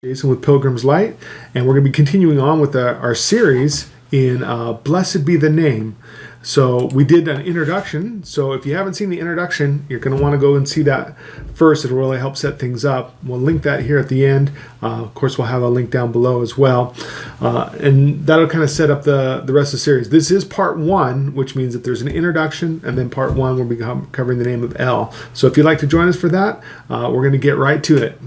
Jason with Pilgrim's Light, and we're going to be continuing on with our series in Blessed Be the Name. So we did an introduction, so if you haven't seen the introduction, you're going to want to go and see that first. It'll really help set things up. We'll link that here at the end. Of course, we'll have a link down below as well, and that'll kind of set up the rest of the series. This is part one, which means that there's an introduction, and then part one will be covering the name of El. So if you'd like to join us for that, we're going to get right to it.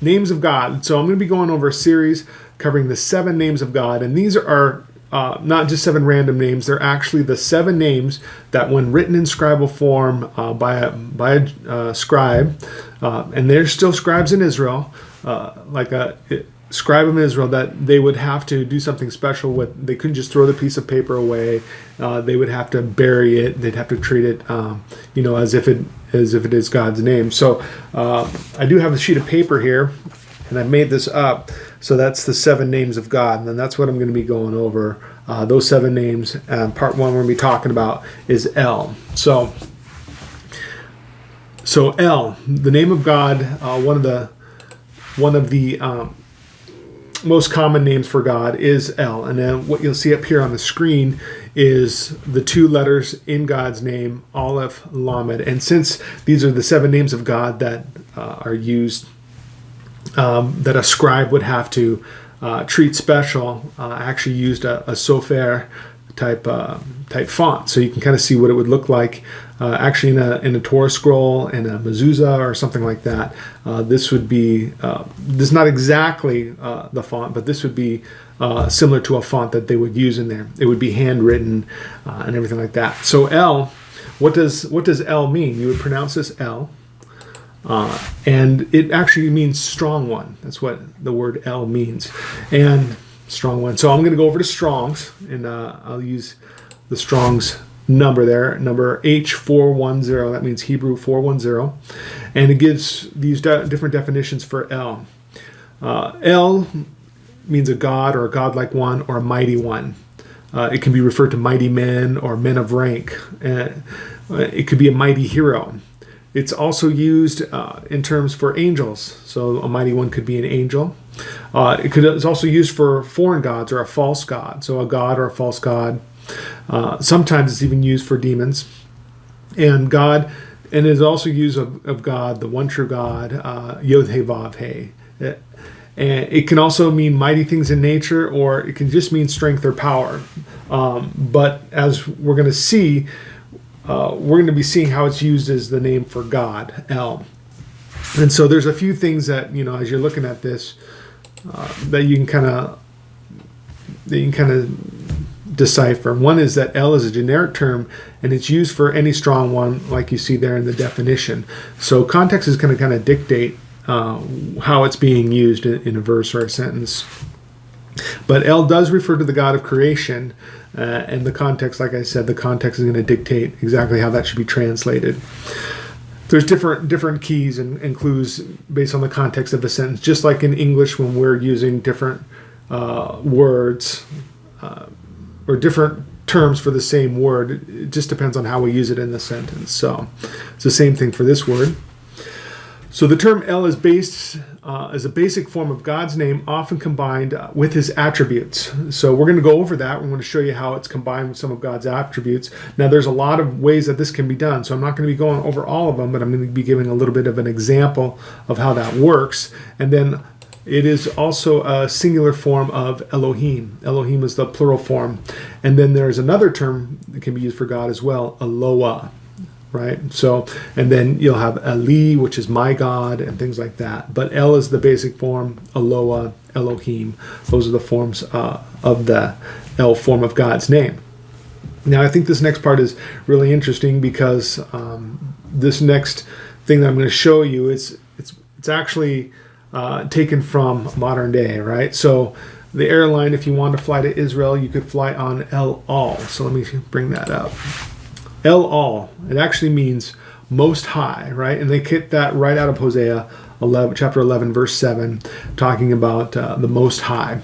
Names of God. So I'm going to be going over a series covering the 7 names of God, and these are not just 7 random names. They're actually the 7 names that, when written in scribal form by a scribe, and there's still scribes in Israel, like a scribe in Israel, that they would have to do something special with. They couldn't just throw the piece of paper away. They would have to bury it. They'd have to treat it, as if it is God's name. So I do have a sheet of paper here, and I made this up. So that's the 7 names of God, and then that's what I'm going to be going over. Those 7 names. Part 1 we're going to be talking about is El. So El, the name of God, one of the most common names for God is El. And then what you'll see up here on the screen is the 2 letters in God's name, Aleph, Lamed. And since these are the 7 names of God that are used, that a scribe would have to treat special, I actually used a Sofer type font, so you can kind of see what it would look like actually in a Torah scroll and a mezuzah or something like that. This would be this is not exactly the font, but this would be similar to a font that they would use in there. It would be handwritten and everything like that. So El, what does El mean? You would pronounce this El, and it actually means strong one. That's what the word El means, and strong one. So I'm going to go over to Strong's, and I'll use the Strong's number there, number H410. That means Hebrew 410, and it gives these different definitions for El. El means a god or a godlike one or a mighty one. It can be referred to mighty men or men of rank. It could be a mighty hero. It's also used in terms for angels. So a mighty one could be an angel. It's also used for foreign gods or a false god. So a god or a false god. Sometimes it's even used for demons. And it is also used of God, the one true God, Yod He Vav He. And it can also mean mighty things in nature, or it can just mean strength or power. But as we're going to see, we're going to be seeing how it's used as the name for God, El. And so there's a few things that, as you're looking at this, that you can kind of decipher. One is that El is a generic term, and it's used for any strong one, like you see there in the definition. So context is going to kind of dictate how it's being used in a verse or a sentence. But El does refer to the God of creation, and the context, like I said, the context is going to dictate exactly how that should be translated. There's different keys and clues based on the context of a sentence, just like in English when we're using different words or different terms for the same word. It just depends on how we use it in the sentence. So it's the same thing for this word. So the term El is based as a basic form of God's name, often combined with his attributes. So we're going to go over that. We're going to show you how it's combined with some of God's attributes. Now, there's a lot of ways that this can be done, so I'm not going to be going over all of them, but I'm going to be giving a little bit of an example of how that works. And then it is also a singular form of Elohim. Elohim is the plural form. And then there's another term that can be used for God as well, Eloah. Right? So, and then you'll have Eli, which is my God, and things like that. But El is the basic form, Eloah, Elohim. Those are the forms of the El form of God's name. Now, I think this next part is really interesting because this next thing that I'm going to show you, it's actually taken from modern day, right? So the airline, if you want to fly to Israel, you could fly on El Al. So let me bring that up. El Al. It actually means most high, right? And they get that right out of Hosea 11, chapter 11, verse 7, talking about the most high.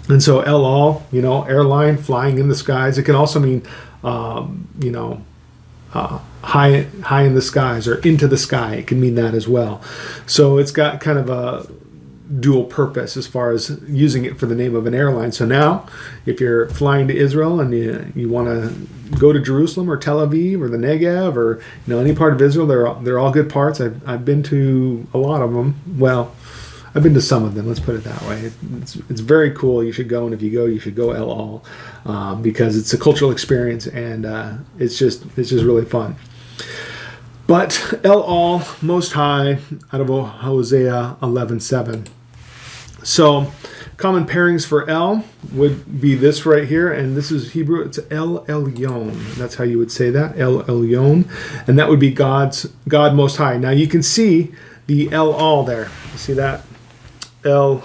And so El Al, airline, flying in the skies. It can also mean, high in the skies or into the sky. It can mean that as well. So it's got kind of a dual purpose as far as using it for the name of an airline. So now, if you're flying to Israel and you want to go to Jerusalem or Tel Aviv or the Negev or any part of Israel, they're all good parts. I've been to a lot of them. Well, I've been to some of them. Let's put it that way. It's very cool. You should go, and if you go, you should go El Al because it's a cultural experience and it's just really fun. But El Al, most high, out of Hosea 11:7. So common pairings for El would be this right here, and this is Hebrew. It's El Elyon. That's how you would say that, El Elyon, and that would be God most high. Now you can see the El Al there. You see that? El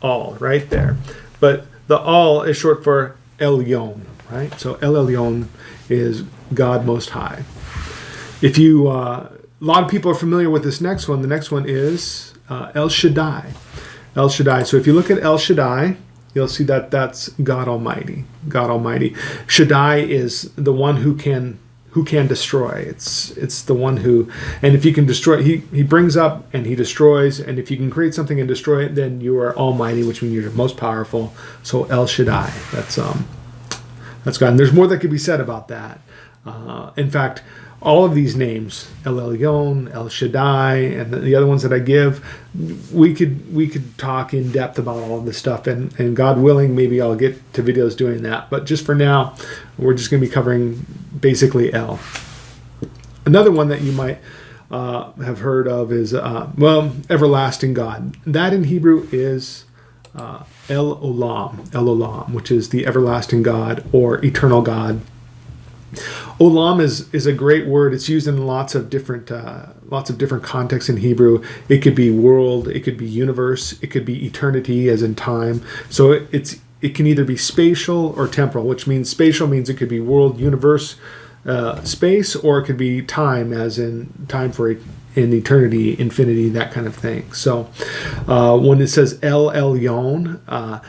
Al right there. But the Al is short for Elyon, right? So El Elyon is God most high. If you, a lot of people are familiar with this next one. The next one is El Shaddai. El Shaddai. So if you look at El Shaddai, you'll see that that's God Almighty. God Almighty. Shaddai is the one who can destroy. It's the one who, and if you can destroy, he brings up and he destroys. And if you can create something and destroy it, then you are Almighty, which means you're most powerful. So El Shaddai. That's God. And there's more that could be said about that. In fact, all of these names, El Elyon, El Shaddai, and the other ones that I give, we could talk in depth about all of this stuff, and God willing, maybe I'll get to videos doing that. But just for now, we're just going to be covering basically El. Another one that you might have heard of is, everlasting God. That in Hebrew is El Olam, which is the everlasting God or eternal God. Olam is a great word. It's used in lots of different contexts in Hebrew. It could be world, it could be universe, it could be eternity, as in time. So it can either be spatial or temporal, which means spatial means it could be world, universe, space, or it could be time, as in time for in eternity, infinity, that kind of thing. So when it says El Elyon, El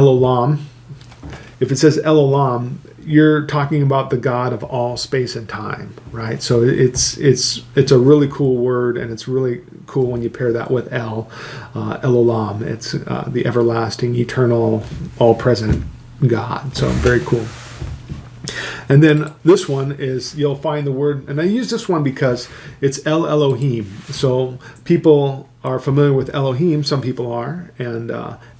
Olam, if it says El Olam, you're talking about the God of all space and time, right? So it's a really cool word, and it's really cool when you pair that with El Olam. It's the everlasting, eternal, all-present God. So very cool. And then this one is, you'll find the word, and I use this one because it's El Elohim. So people are familiar with Elohim, some people are, and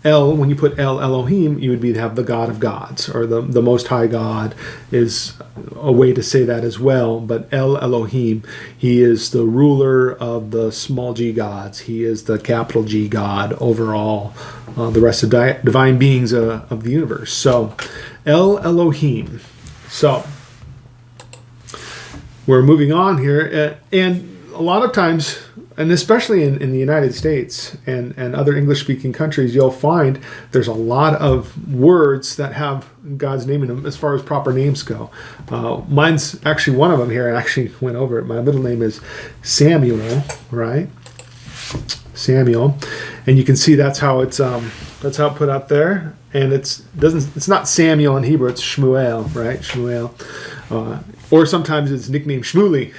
El, when you put El Elohim, you would have the God of gods, or the Most High God is a way to say that as well. But El Elohim, he is the ruler of the small g gods. He is the capital G God over all the rest of divine beings of the universe. So El Elohim. So we're moving on here, and a lot of times, and especially in the United States and other English-speaking countries, you'll find there's a lot of words that have God's name in them as far as proper names go. Mine's actually one of them here. I actually went over it. My middle name is Samuel, right? Samuel, and you can see that's how it's put out there. And it's not Samuel in Hebrew, it's Shmuel, right? Shmuel. Or sometimes it's nicknamed Shmuley.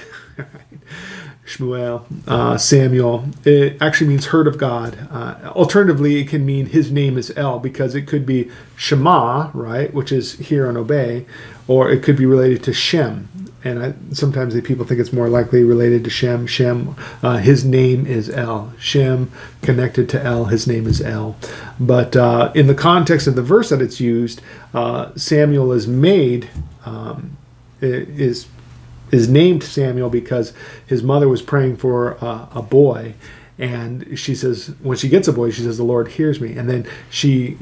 Shmuel, Samuel. It actually means heard of God. Alternatively, it can mean his name is El, because it could be Shema, right, which is hear and obey, or it could be related to Shem. And sometimes people think it's more likely related to Shem. Shem, his name is El. Shem, connected to El, his name is El. But in the context of the verse that it's used, Samuel is named Samuel because his mother was praying for a boy. And she says, when she gets a boy, she says, the Lord hears me. And then she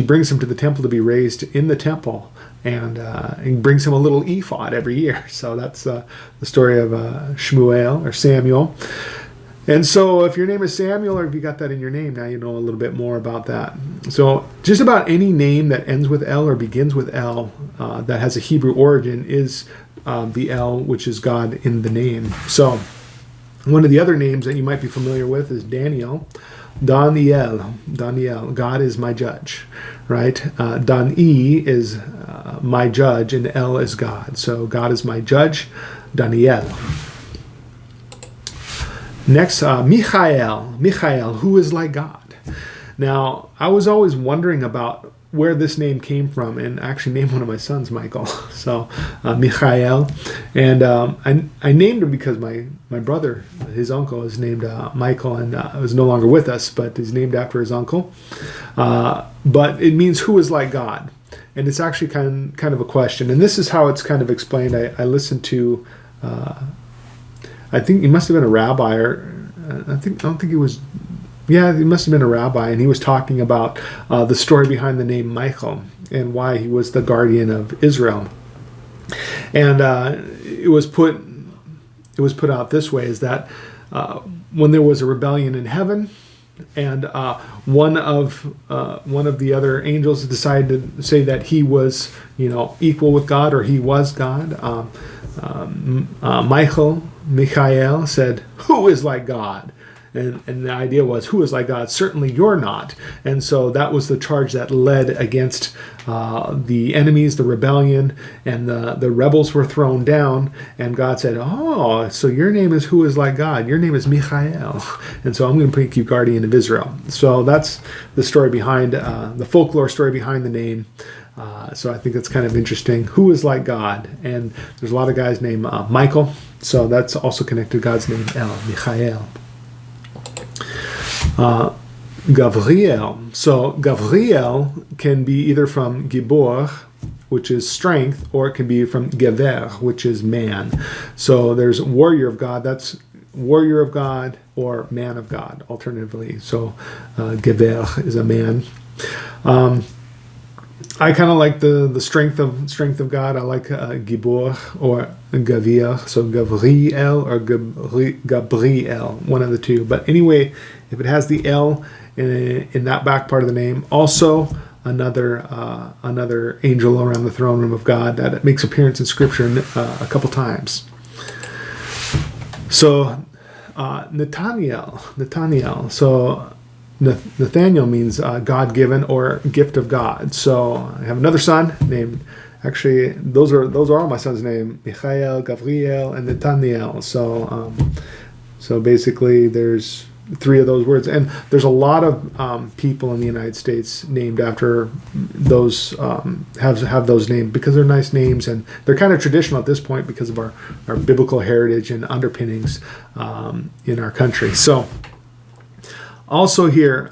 brings him to the temple to be raised in the temple, and brings him a little ephod every year. So that's the story of Shmuel or Samuel. And so if your name is Samuel, or if you got that in your name, now you know a little bit more about that. So just about any name that ends with L or begins with L that has a Hebrew origin is the L, which is God in the name. So one of the other names that you might be familiar with is Daniel. Daniel, God is my judge, right? Dani is my judge, and El is God. So God is my judge, Daniel. Next, Michael, who is like God. Now, I was always wondering about where this name came from, and I actually named one of my sons Michael. So, Michael. And I named him because my brother, his uncle, is named Michael, and is no longer with us, but he's named after his uncle. But it means who is like God. And it's actually kind of a question. And this is how it's kind of explained. I listened to... I think he must have been a rabbi, or I don't think he was. Yeah, he must have been a rabbi, and he was talking about the story behind the name Michael and why he was the guardian of Israel. And it was put out this way: is that when there was a rebellion in heaven, and one of the other angels decided to say that he was, equal with God, or he was God. Michael said, "Who is like God?" And the idea was, who is like God? Certainly you're not. And so that was the charge that led against the enemies, the rebellion, and the rebels were thrown down. And God said, "Oh, so your name is who is like God? Your name is Michael. And so I'm going to make you guardian of Israel." So that's the story behind, the folklore story behind the name. So I think that's kind of interesting. Who is like God? And there's a lot of guys named Michael. So that's also connected to God's name, El, Michael. Gavriel. So Gavriel can be either from Gibor, which is strength, or it can be from Gever, which is man. So there's warrior of God. That's warrior of God or man of God, alternatively. So Gever is a man. I kind of like the strength of God. I like Gibor or Gavir, so Gavriel or Gabriel, one of the two. But anyway, if it has the L in that back part of the name, also another angel around the throne room of God that makes appearance in Scripture a couple times. So Nathaniel. So Nathaniel means God-given or gift of God. So I have another son named, actually those are all my sons' names: Michael, Gabriel, and Nathaniel. So basically there's 3 of those words, and there's a lot of people in the United States named after those have those names because they're nice names, and they're kind of traditional at this point because of our biblical heritage and underpinnings in our country. So. Also here,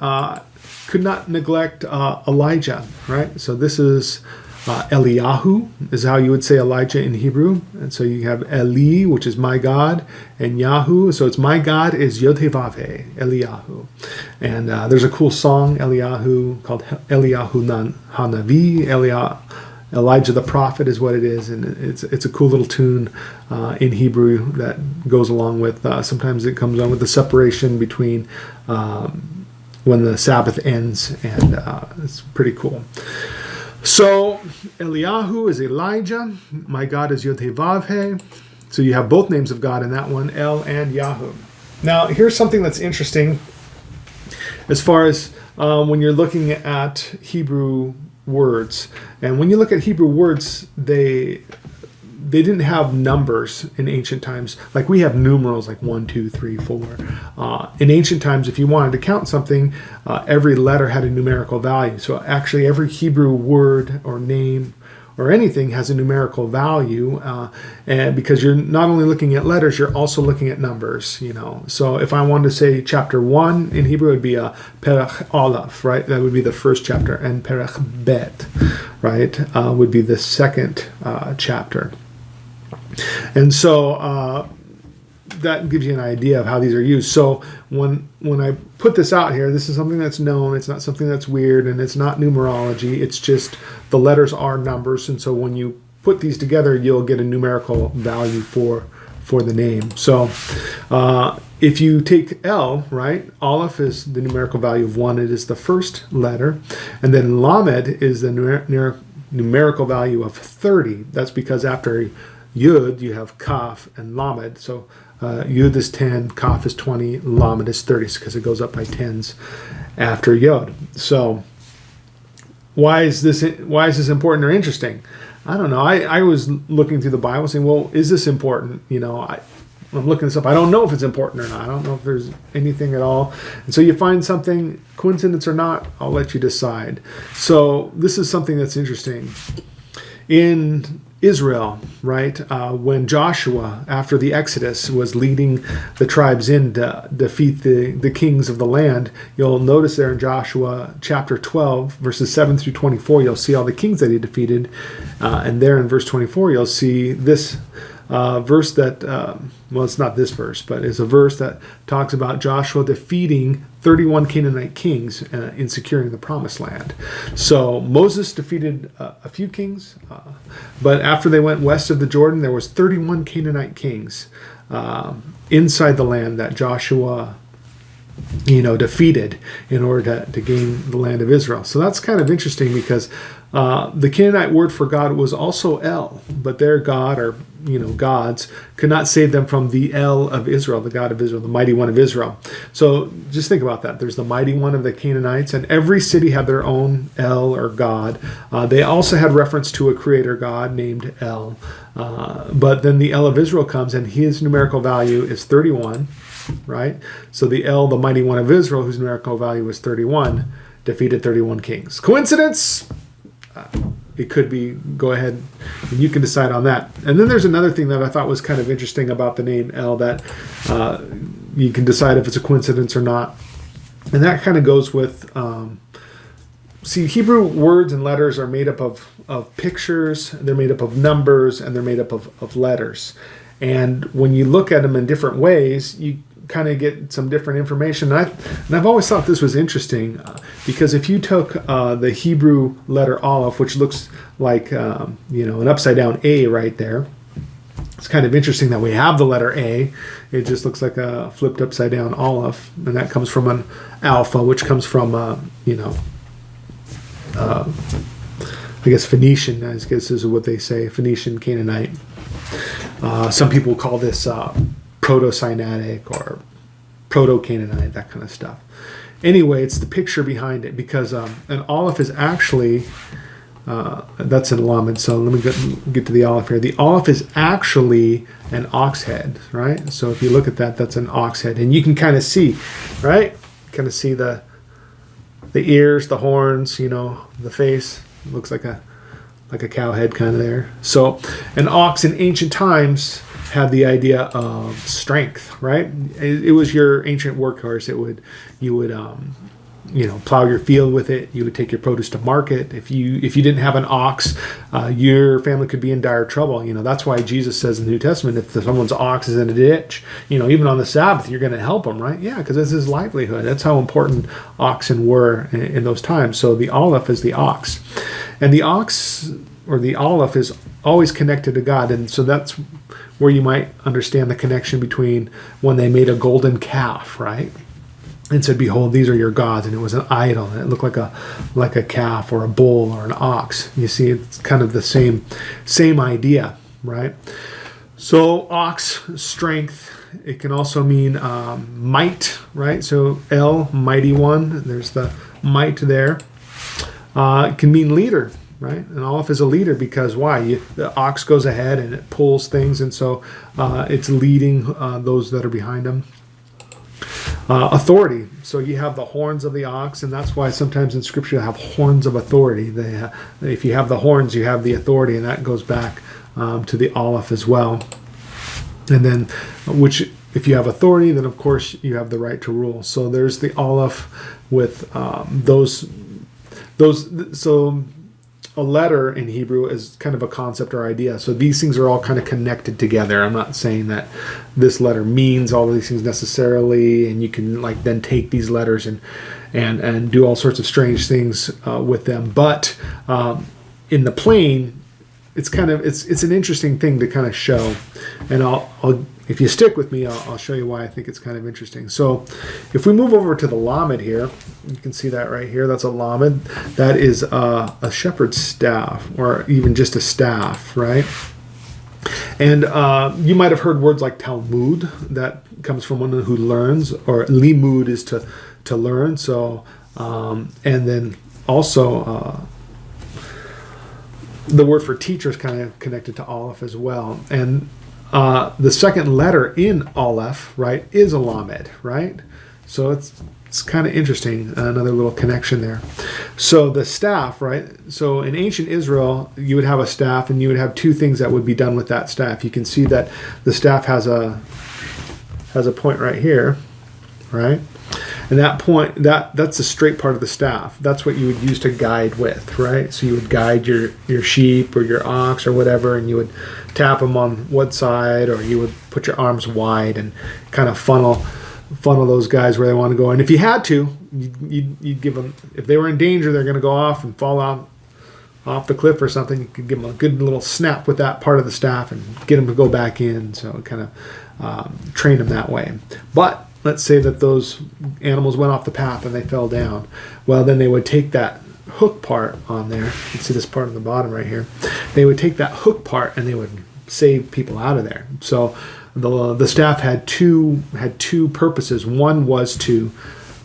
could not neglect Elijah, right? So this is Eliyahu, is how you would say Elijah in Hebrew. And so you have Eli, which is my God, and Yahu. So it's my God is Yod-Heh-Vav-Heh, Eliyahu. And there's a cool song, Eliyahu, called Eliyahu Hanavi. Elijah the prophet is what it is, and it's a cool little tune in Hebrew that goes along with, sometimes it comes on with the separation between when the Sabbath ends, and it's pretty cool. So Eliyahu is Elijah, my God is Yod-Heh-Vav-Heh. So you have both names of God in that one, El and Yahu. Now here's something that's interesting as far as when you're looking at Hebrew words. And when you look at Hebrew words, they didn't have numbers in ancient times. Like we have numerals like 1, 2, 3, 4. In ancient times, if you wanted to count something, every letter had a numerical value. So actually every Hebrew word or name or anything has a numerical value, and because you're not only looking at letters, you're also looking at numbers. So if I wanted to say chapter 1 in Hebrew, it would be a Perach Aleph, right? That would be the first chapter, and Perach Bet, right, would be the second chapter. And so that gives you an idea of how these are used. So when I put this out here, this is something that's known. It's not something that's weird, and it's not numerology. It's just the letters are numbers, and so when you put these together, you'll get a numerical value for the name. So if you take L, right, Aleph is the numerical value of 1. It is the first letter. And then Lamed is the numerical value of 30. That's because after Yud, you have Kaf and Lamed. So Yud is 10, Kaf is 20, Lamed is 30, because it goes up by tens after Yod. So why is this important or interesting? I don't know. I was looking through the Bible saying, well, is this important? I'm looking this up. I don't know if it's important or not. I don't know if there's anything at all. And so you find something, coincidence or not, I'll let you decide. So this is something that's interesting. In Israel, right, when Joshua, after the Exodus, was leading the tribes in to defeat the kings of the land, you'll notice there in Joshua chapter 12, verses 7 through 24, you'll see all the kings that he defeated. And there in verse 24, you'll see this verse that, well, it's not this verse, but it's a verse that talks about Joshua defeating 31 Canaanite kings in securing the promised land. So Moses defeated a few kings, but after they went west of the Jordan, there was 31 Canaanite kings inside the land that Joshua defeated in order to gain the land of Israel. So that's kind of interesting because the Canaanite word for God was also El, but their God, or gods, could not save them from the El of Israel, the God of Israel, the mighty one of Israel. So just think about that. There's the mighty one of the Canaanites, and every city had their own El or God. They also had reference to a creator God named El. But then the El of Israel comes, and his numerical value is 31, right? So the El, the mighty one of Israel, whose numerical value is 31, defeated 31 kings. Coincidence? It could be. Go ahead and you can decide on that. And then there's another thing that I thought was kind of interesting about the name El that you can decide if it's a coincidence or not. And that kind of goes with, Hebrew words and letters are made up of pictures, they're made up of numbers, and they're made up of letters. And when you look at them in different ways, you kind of get some different information. And I've always thought this was interesting because if you took the Hebrew letter Aleph, which looks like an upside down A right there, it's kind of interesting that we have the letter A. It just looks like a flipped upside down Aleph, and that comes from an alpha, which comes from I guess Phoenician, I guess is what they say, Phoenician Canaanite. Some people call this Proto-Sinaitic or Proto-Canaanite, that kind of stuff. Anyway, it's the picture behind it, because an Aleph is actually, that's an Lamed, so let me get to the Aleph here. The Aleph is actually an ox head, right? So if you look at that, that's an ox head. And you can kind of see, right? Kind of see the ears, the horns, the face. It looks like a cow head kind of there. So an ox in ancient times had the idea of strength, right? It was your ancient workhorse. You would plow your field with it. You would take your produce to market. If you didn't have an ox, your family could be in dire trouble. That's why Jesus says in the New Testament, if someone's ox is in a ditch, even on the Sabbath, you're going to help them, right? Yeah, because it's his livelihood. That's how important oxen were in those times. So the Aleph is the ox, and the ox or the Aleph is always connected to God, and so that's where you might understand the connection between when they made a golden calf, right? And said, "Behold, these are your gods," and it was an idol, and it looked like a calf or a bull or an ox. You see, it's kind of the same idea, right? So ox, strength. It can also mean might, right? So El, mighty one. There's the might there. It can mean leader, right? An Aleph is a leader because why? The ox goes ahead and it pulls things, and so it's leading those that are behind him. Authority. So you have the horns of the ox, and that's why sometimes in Scripture you have horns of authority. If you have the horns, you have the authority, and that goes back to the Aleph as well. And then, which if you have authority, then of course you have the right to rule. So there's the Aleph with those. So a letter in Hebrew is kind of a concept or idea. So these things are all kind of connected together. I'm not saying that this letter means all of these things necessarily, and you can then take these letters and do all sorts of strange things with them. But in the plain, it's an interesting thing to kind of show. And I'll if you stick with me, I'll show you why I think it's kind of interesting. So if we move over to the lamed here, you can see that right here. That's a lamed. That is a shepherd's staff, or even just a staff, right? And you might have heard words like Talmud. That comes from one who learns, or limud is to learn. So, and then also the word for teacher is kind of connected to Aleph as well. And the second letter in Aleph, right, is a lamed, right? So it's kind of interesting, another little connection there. So the staff, right? So in ancient Israel, you would have a staff, and you would have two things that would be done with that staff. You can see that the staff has a point right here, right? And that point, that's the straight part of the staff. That's what you would use to guide with, right? So you would guide your sheep or your ox or whatever, and you would tap them on one side, or you would put your arms wide and kind of funnel those guys where they want to go. And if you had to, you'd give them, if they were in danger, they're going to go off and fall off the cliff or something, you could give them a good little snap with that part of the staff and get them to go back in. So kind of train them that way. But let's say that those animals went off the path and they fell down. Well, then they would take that hook part on there. You can see this part on the bottom right here. They would take that hook part and they would save people out of there. So the staff had two purposes. One was to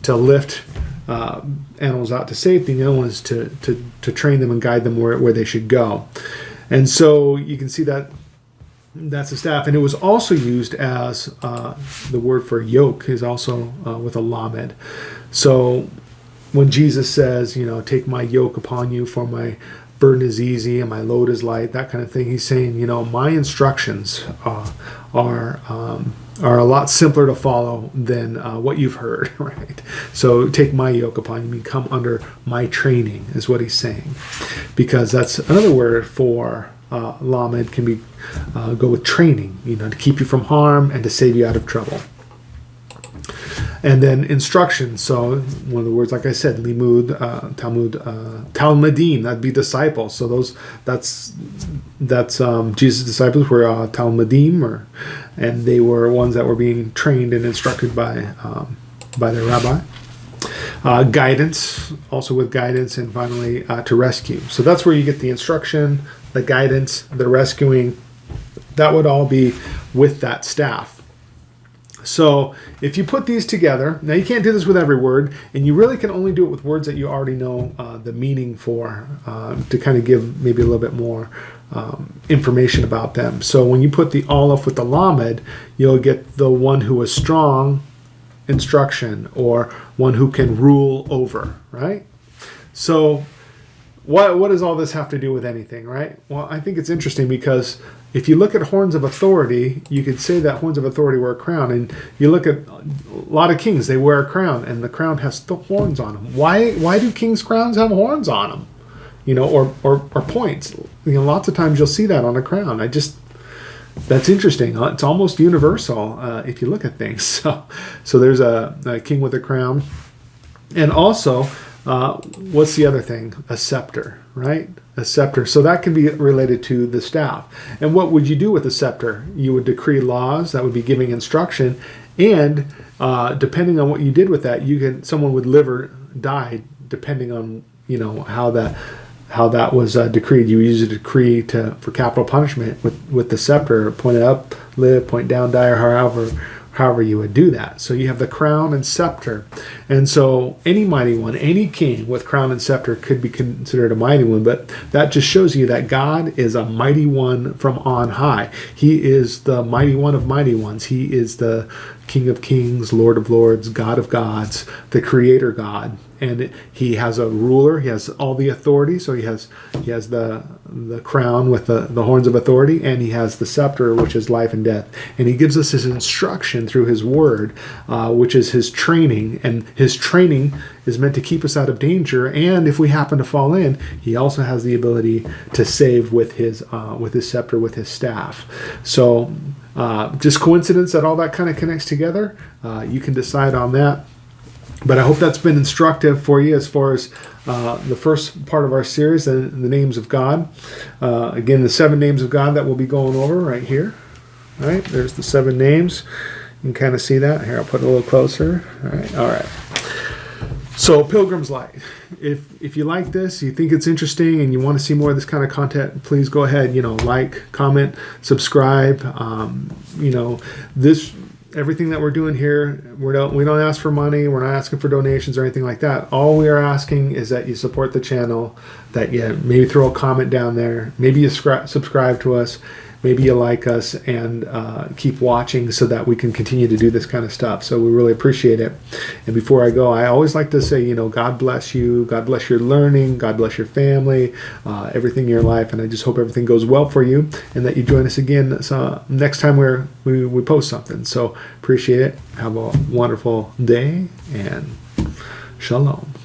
lift animals out to safety. The other one was to train them and guide them where they should go. And so you can see that that's the staff. And it was also used as the word for yoke is also with a lamed. So when Jesus says, take my yoke upon you, for my burden is easy and my load is light, that kind of thing, he's saying, my instructions are a lot simpler to follow than what you've heard, right? So take my yoke upon you, come under my training, is what he's saying. Because that's another word for lamed, can be go with training, to keep you from harm and to save you out of trouble. And then instruction. So one of the words, like I said, limud, Talmud, talmudim, that'd be disciples. So that's Jesus' disciples were talmudim, and they were ones that were being trained and instructed by their rabbi. Guidance, also with guidance, and finally to rescue. So that's where you get the instruction, the guidance, the rescuing. That would all be with that staff. So if you put these together, now you can't do this with every word, and you really can only do it with words that you already know the meaning for, to kind of give maybe a little bit more information about them. So when you put the Aleph with the lamed, you'll get the one who is strong instruction, or one who can rule over, right? So what does all this have to do with anything, right? Well, I think it's interesting because if you look at horns of authority, you could say that horns of authority were a crown. And you look at a lot of kings, they wear a crown, and the crown has horns on them. Why do kings' crowns have horns on them? Or points. Lots of times you'll see that on a crown. That's interesting. It's almost universal if you look at things. So there's a king with a crown. And also, what's the other thing? A scepter, right? A scepter. So that can be related to the staff. And what would you do with a scepter? You would decree laws. That would be giving instruction. And depending on what you did with that, someone would live or die depending on how that was decreed. You use a decree for capital punishment with the scepter. Point it up, live. Point down, die, or however you would do that. So you have the crown and scepter. And so any mighty one, any king with crown and scepter could be considered a mighty one, but that just shows you that God is a mighty one from on high. He is the mighty one of mighty ones. He is the King of kings, Lord of lords, God of gods, the creator God. And he has a ruler. He has all the authority. So he has the crown with the horns of authority, and he has the scepter, which is life and death. And he gives us his instruction through his word, which is his training. And his training is meant to keep us out of danger. And if we happen to fall in, he also has the ability to save with his scepter, with his staff. So just coincidence that all that kind of connects together. You can decide on that. But I hope that's been instructive for you as far as the first part of our series, the names of God. Again, the 7 names of God that we'll be going over right here. All right, there's the 7 names. You can kind of see that. Here, I'll put it a little closer. All right. So, Pilgrim's Light. If you like this, you think it's interesting, and you want to see more of this kind of content, please go ahead. Like, comment, subscribe. Everything that we're doing here, we don't ask for money. We're not asking for donations or anything like that. All we are asking is that you support the channel, that you maybe throw a comment down there, maybe you subscribe to us, maybe you like us, and keep watching so that we can continue to do this kind of stuff. So we really appreciate it. And before I go, I always like to say, God bless you, God bless your learning, God bless your family, everything in your life, and I just hope everything goes well for you, and that you join us again next time we post something. So appreciate it. Have a wonderful day, and shalom.